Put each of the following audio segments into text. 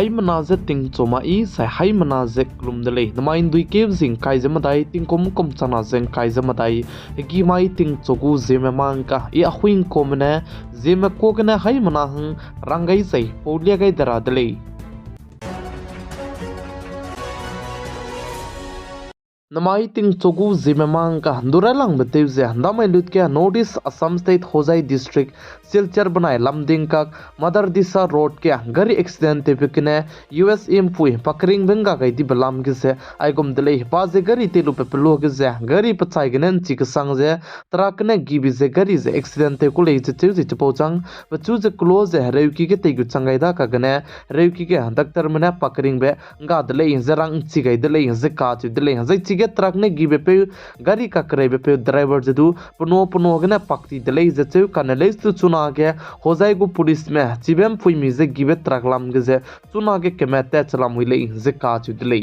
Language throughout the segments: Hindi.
hai manaze ting choma I sai hai manaze klum dele namain dui kev zing kai zamadai ting kom chana zeng kai zamadai gi mai ting chogu zeme mang ka I ahuing komne zeme ko gna hai manahang rangai sai polia gai dara dele namai ting chogu zeme mang ka duralang betev ze ndamai lut ke notice Assam State Hozai District silchar banai lamding kak Mother Disa Road ke gari accident te bikne USM pui pakring benga gai di balam ge se ai gom dele pa ze gari te lu pe pelo ge ze gari pachai gnen chi ka sang ze trak ne gi bi ze gari ze accident te ku le che che che po chang bachu ze close ze reuki ke te gu changai da ka gne reuki ke daktar mena pakring be nga dele zarang chi gai dele ze ka chu dele ze chi ge trak ne gi be pe gari ka kre be pe driver ze du puno gna pakti dele ze che kan le stu chuna ge hozai gu police me chibem pui mi ze gi be trak lam ge ze chuna ge ke me te chalam wi le ze ka chu dele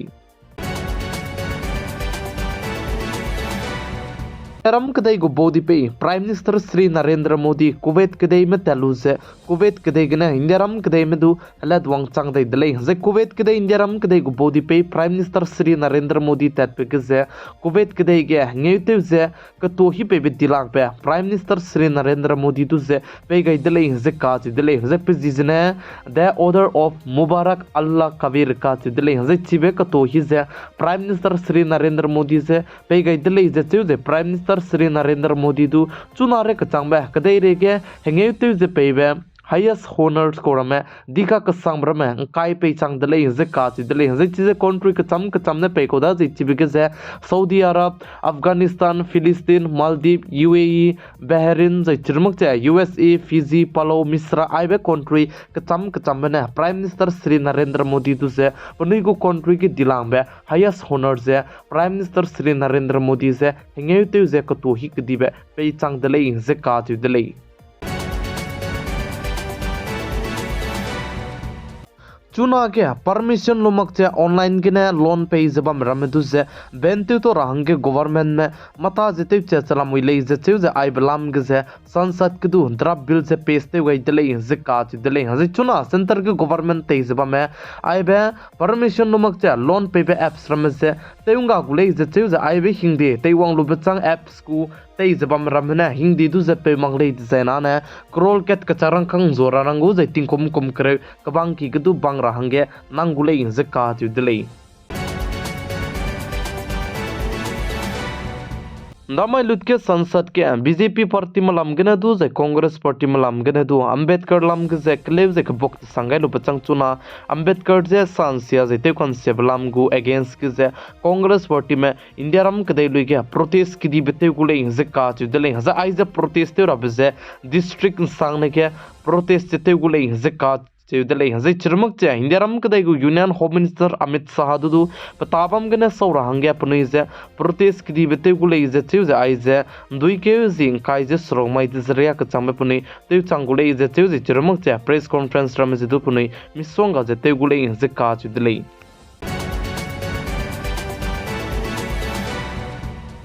Ram kadai go bodi pe Prime Minister Sri Narendra Modi Kuwait kadai me telu se Kuwait kadai gna India ram kadai me du halad wang chang dai dele ze Kuwait kadai India ram kadai go bodi pe Prime Minister Sri Narendra Modi tat pe ke ze Kuwait kadai ge ngeu ze ka to hi pe be dilang pe Prime Minister Sri Narendra Modi tu ze pe gai dele ze ka chi dele ze pe zizne the order of Mubarak Allah Kabir ka chi dele ze chibe ka to hi ze Prime Minister Sri Narendra Modi ze pe gai dele ze chu ze Prime Minister Sri Narendra Modi du chunare kachang ba kadai rege hengeu tu je peibe highest honors korame dika kasang brame kai pe chang dele ze ka chi dele ze chi country kacham ne pe ko da ji bige ze Saudi Arab Afghanistan Philistine Maldives UAE Bahrain ze chirmuk che USA Fiji Palau Misra aibe country kacham ne Prime Minister Sri Narendra Modi du ze puni go country ki dilang be highest honors ze Prime Minister Sri Narendra Modi ze hengeu tu ze ko to hi kdibe pe chang dele ze ka chi dele चुना के परमिशन लुमक चे ऑनलाइन के ने लोन पे जबम रमेदु से बेंतु तो रहंगे गवर्नमेंट में मता जते चे चला मुइले जते जे आई बलाम के से संसद के दु ड्राफ्ट बिल से पेस्ते गई दले जे काच दले हजे चुना सेंटर के गवर्नमेंट ते जबा में आई बे परमिशन लुमक चे लोन पे एप्स रमे से तेउंगा गुले जते जे आई बे हिंदी तेवांग लुबचंग एप्स को tei zabam ramna hindi du zape mangle design ne krol ket kacharang khang zora rangu zai tingkom kom kre kabang ki gdu bang rahange nangule in zakka tu delay Damai lutke संसद के बीजेपी पार्टी मलम गने दु जे कांग्रेस पार्टी मलम गने दु अंबेडकर लम के जे क्लेव जे बक्त संगाय लो बचंग चुना अंबेडकर जे सांसिया जे ते कॉन्सेप्ट लम गु अगेंस्ट के जे कांग्रेस पार्टी में इंडिया रम के दे लुगे प्रोटेस्ट की दी बते गुले जे का च दले हजा आई जे प्रोटेस्ट रब जे डिस्ट्रिक्ट सांगने के प्रोटेस्ट ते गुले जे का चेदले हजे चिरमक चे इंडियारम कदai गु union home minister Amit Shah दु पताबम गने सौरा हंगे अपने जे प्रोटेस्ट की दिबते गुले जे चेज आई जे दुई के जिंग काय जे स्रोंग माइ दिजरिया क चांबे पुने ते चांगुले जे चेज चिरमक चे प्रेस कॉन्फ्रेंस रम जे दु पुने मिसोंगा जे ते गुले जे का चुदले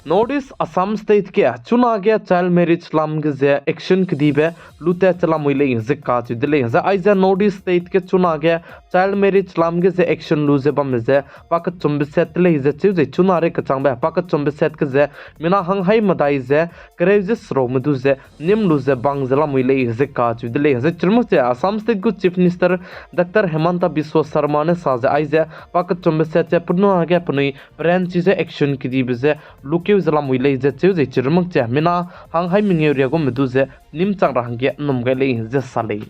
Notice Assam State के चुना गया चाइल्ड मैरिज लम के जे एक्शन के दीबे लुते चला मुइले जे का च दिले जे आइजा नोटिस स्टेट के चुना गया चाइल्ड मैरिज लम के जे एक्शन लुजे बम जे पाक चुंबे सेट ले जे चुना रे कचांग बे पाक चुंबे सेट के जे मिना हंग हाई मदाई जे करे जे स्रो मदु जे निम लुजे बंग जला मुइले जे का च दिले जे चुरमु जे असम स्टेट को chief minister doctor Hemant Biswa Sharma ने साजे आइजा पाक चुंबे सेट जे पुनो आगे पुनी ब्रांच जे एक्शन की दीबे जे लुके जला मुइले जे जे चिरमक जे मिना हांग हाई मिंगेरिया गो मदु जे निम चांग रहंगे नमगले जे साले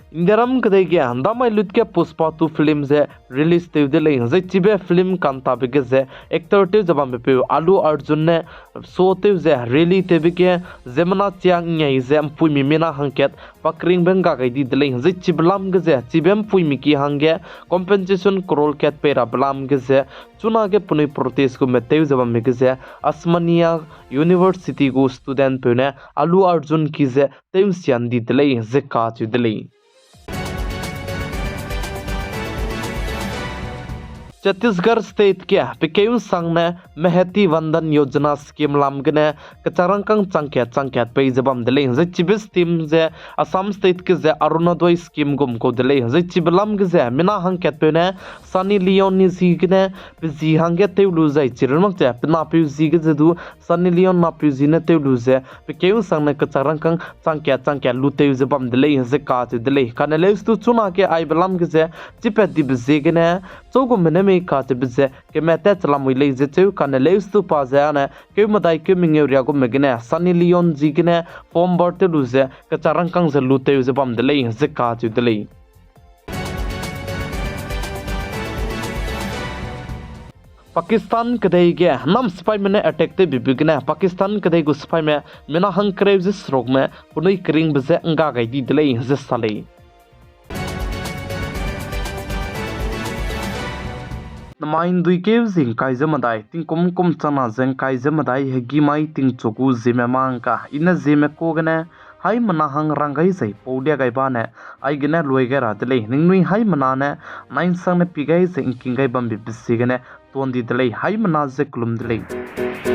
इंदिराम कदे के अंदामाय लुट के पुष्पा 2 फिल्म जे रिलीज ते दिले जे चिबे फिल्म कांता बिगे जे एक्टर ते जबाम पे आलू अर्जुन ने सोते जे रिली ते बिगे जेमना च्यां न्याय जे पुमी मिना हंकेत पकरिंग बेंगा गई दी दिले जे चिबलाम गे जे चिबेम पुमी की हंगे कॉम्पेंसेशन करोल केत पेरा बलाम गे जे चुना के पुने प्रोटेस्ट को मेते जबाम में गे जे अस्मानिया यूनिवर्सिटी को स्टूडेंट पे आलू अर्जुन की जे तेम सियान दी दिले जे का च दिले छत्तीसगढ़ स्टेट के पिकेयु संगने मेहती वंदन योजना स्कीम लामगने कचारंकंग चंख्यात पे जबम दले जे चिबिस टीम जे असम स्टेट के जे अरुणोदय स्कीम गुम को दले जे चिबलम के जे मिना हंकेत पे ने सनी लियोन नि जीगने जी हंगे तेलु जे चिरमक जे ना पि जी के जदु सनी लियोन ना पि जी ने तेलु जे पिकेयु संगने कचारंकंग चंख्या लुते जबम दले जे का दले काने स्तु चुना के आई बलम के जे चिपे दिब जेगने चौगु मने में काचे बिजे के मेते चला मुइले जे चौ काने लेस्तु पाजाने के मदाई के मिंगेरिया को मेगने सनी लियोन जीगने फॉर्म बर्ते लुजे के चारंकंग जे लुते जे बम दले जे काचे दले पाकिस्तान कदई के नम स्पाई में अटैक ते बिबिगने पाकिस्तान कदई गु स्पाई में मिना हंकरे जे स्रोक में पुनई करिंग बजे अंगा गाइदी दले जे साले नमाइन दुई के जिंग काइजमदाई तिंग कुम चना जंग काइजमदाई हेगी माई तिंग चोकु जेमे मांका इन जेमे कोगने हाई मनाहंग रंगाई जै पौडिया गाइबाने आई गने लोइगे रादले निंगनुई हाई मनाने नाइन संग ने पिगाई जे इंकिंगाई बम बिसिगने तोंदी दले हाई मना जे क्लुम दले